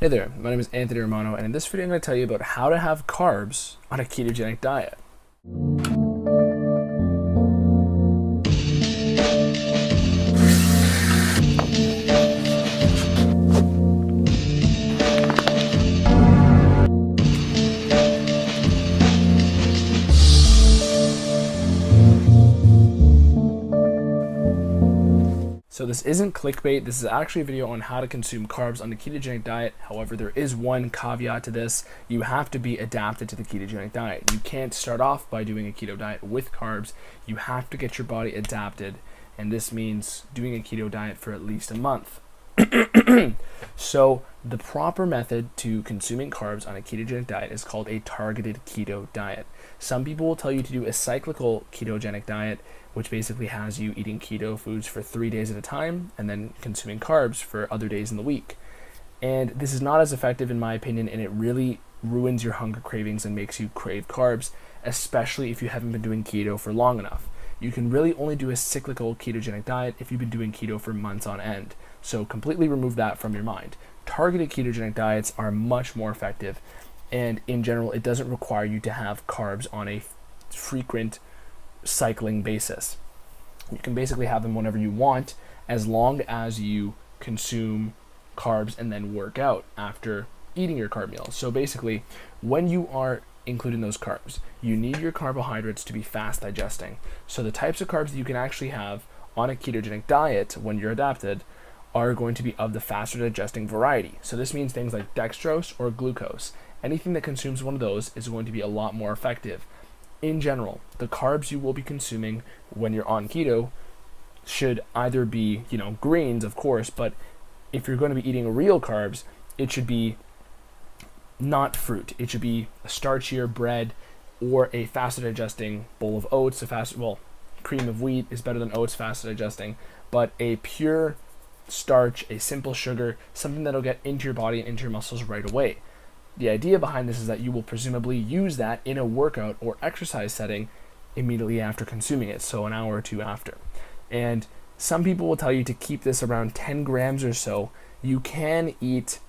Hey there, my name is Anthony Romano, and in this video I'm going to tell you about how to have carbs on a ketogenic diet. So this isn't clickbait, this is actually a video on how to consume carbs on the ketogenic diet. However, there is one caveat to this. You have to be adapted to the ketogenic diet. You can't start off by doing a keto diet with carbs. You have to get your body adapted, and this means doing a keto diet for at least a month. So the proper method to consuming carbs on a ketogenic diet is called a targeted keto diet. Some people will tell you to do a cyclical ketogenic diet, which basically has you eating keto foods for 3 days at a time and then consuming carbs for other days in the week. And this is not as effective in my opinion, and it really ruins your hunger cravings and makes you crave carbs, especially if you haven't been doing keto for long enough. You can really only do a cyclical ketogenic diet if you've been doing keto for months on end. So completely remove that from your mind. Targeted ketogenic diets are much more effective, and in general, it doesn't require you to have carbs on a frequent cycling basis. You can basically have them whenever you want, as long as you consume carbs and then work out after eating your carb meal. So basically, when you are including those carbs, you need your carbohydrates to be fast digesting. So the types of carbs that you can actually have on a ketogenic diet when you're adapted are going to be of the faster digesting variety. So this means things like dextrose or glucose. Anything that consumes one of those is going to be a lot more effective. In general, the carbs you will be consuming when you're on keto should either be, greens, of course, but if you're going to be eating real carbs, it should be not fruit. It should be a starchier bread or a faster digesting bowl of oats. Cream of wheat is better than oats, faster digesting, but a pure starch, a simple sugar, something that'll get into your body and into your muscles right away. The idea behind this is that you will presumably use that in a workout or exercise setting immediately after consuming it, so an hour or two after. And some people will tell you to keep this around 10 grams or so. You can eat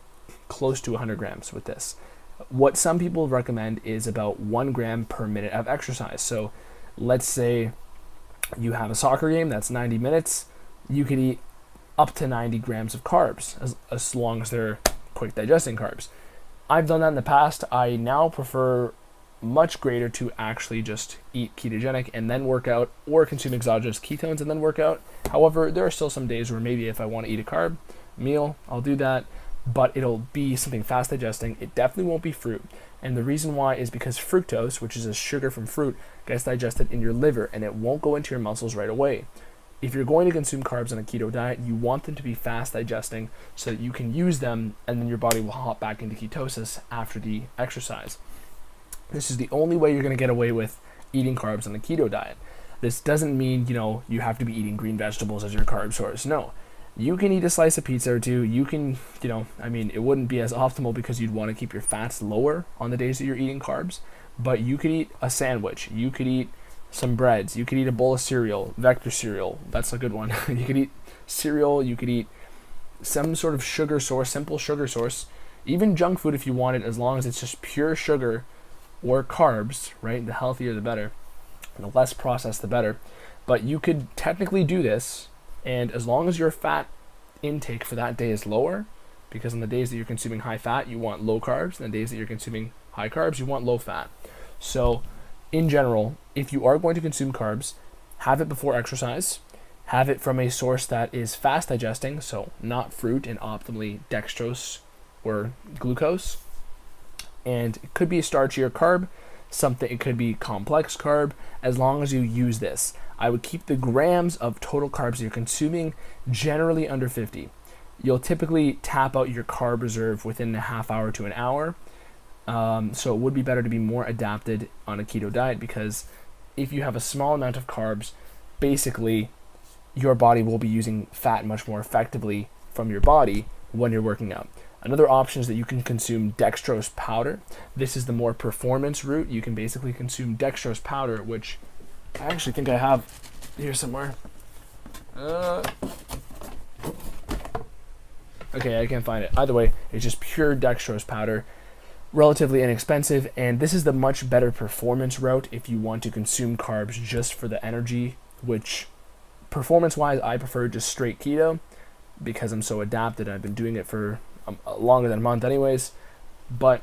close to 100 grams with this. What some people recommend is about 1 gram per minute of exercise. So let's say you have a soccer game that's 90 minutes, you could eat up to 90 grams of carbs, as long as they're quick digesting carbs. I've done that in the past. I now prefer much greater to actually just eat ketogenic and then work out, or consume exogenous ketones and then work out. However, there are still some days where maybe if I want to eat a carb meal, I'll do that, but it'll be something fast digesting. It definitely won't be fruit. And the reason why is because fructose, which is a sugar from fruit, gets digested in your liver and it won't go into your muscles right away. If you're going to consume carbs on a keto diet, you want them to be fast digesting so that you can use them and then your body will hop back into ketosis after the exercise. This is the only way you're going to get away with eating carbs on the keto diet. This doesn't mean, you have to be eating green vegetables as your carb source. No. You can eat a slice of pizza or two. You can, it wouldn't be as optimal because you'd want to keep your fats lower on the days that you're eating carbs, but you could eat a sandwich. You could eat some breads, you could eat a bowl of cereal, Vector cereal, that's a good one. You could eat cereal, you could eat some sort of sugar source, simple sugar source, even junk food if you want it, as long as it's just pure sugar or carbs, right? The healthier the better, the less processed the better. But you could technically do this, and as long as your fat intake for that day is lower, because on the days that you're consuming high fat, you want low carbs, and the days that you're consuming high carbs, you want low fat. So in general, if you are going to consume carbs, have it before exercise, have it from a source that is fast digesting, so not fruit and optimally dextrose or glucose. And it could be a starchier carb, it could be complex carb, as long as you use this. I would keep the grams of total carbs you're consuming generally under 50. You'll typically tap out your carb reserve within a half hour to an hour. So it would be better to be more adapted on a keto diet, because if you have a small amount of carbs, basically your body will be using fat much more effectively from your body when you're working out. Another option is that you can consume dextrose powder. This is the more performance route. You can basically consume dextrose powder, which I actually think I have here somewhere. Okay, I can't find it. Either way, it's just pure dextrose powder, relatively inexpensive, and this is the much better performance route if you want to consume carbs just for the energy, which performance-wise, I prefer just straight keto because I'm so adapted. I've been doing it for longer than a month anyways, but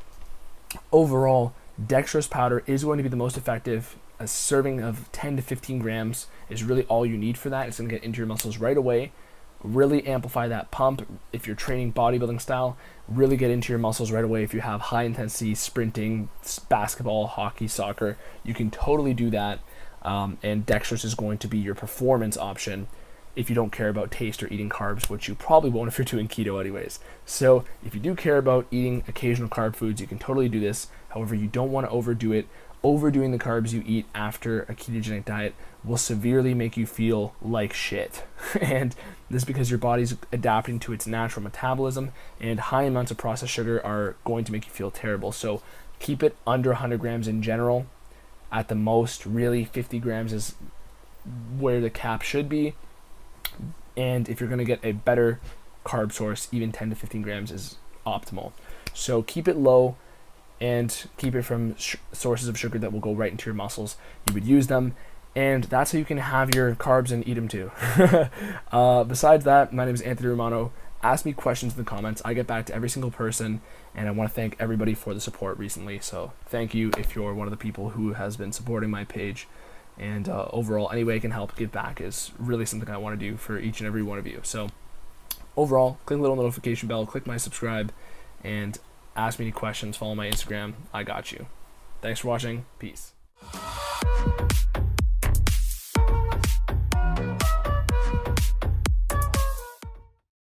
overall, dextrose powder is going to be the most effective. A serving of 10 to 15 grams is really all you need for that. It's going to get into your muscles right away, really amplify that pump. If you're training bodybuilding style, really get into your muscles right away. If you have high intensity sprinting, basketball, hockey, soccer, you can totally do that. And dextrose is going to be your performance option if you don't care about taste or eating carbs, which you probably won't if you're doing keto anyways. So if you do care about eating occasional carb foods, you can totally do this. However, you don't want to overdo it. Overdoing the carbs you eat after a ketogenic diet will severely make you feel like shit. And this is because your body's adapting to its natural metabolism, and high amounts of processed sugar are going to make you feel terrible. So keep it under 100 grams in general. At the most, really 50 grams is where the cap should be. And if you're going to get a better carb source, even 10 to 15 grams is optimal. So keep it low and keep it from sources of sugar that will go right into your muscles. You would use them, and that's how you can have your carbs and eat them too. Besides that, my name is Anthony Romano. Ask me questions in the comments. I get back to every single person, and I want to thank everybody for the support recently. So thank you if you're one of the people who has been supporting my page. And overall, any way I can help give back is really something I want to do for each and every one of you. So overall, click the little notification bell, click my subscribe, and ask me any questions, follow my Instagram. I got you. Thanks for watching. Peace.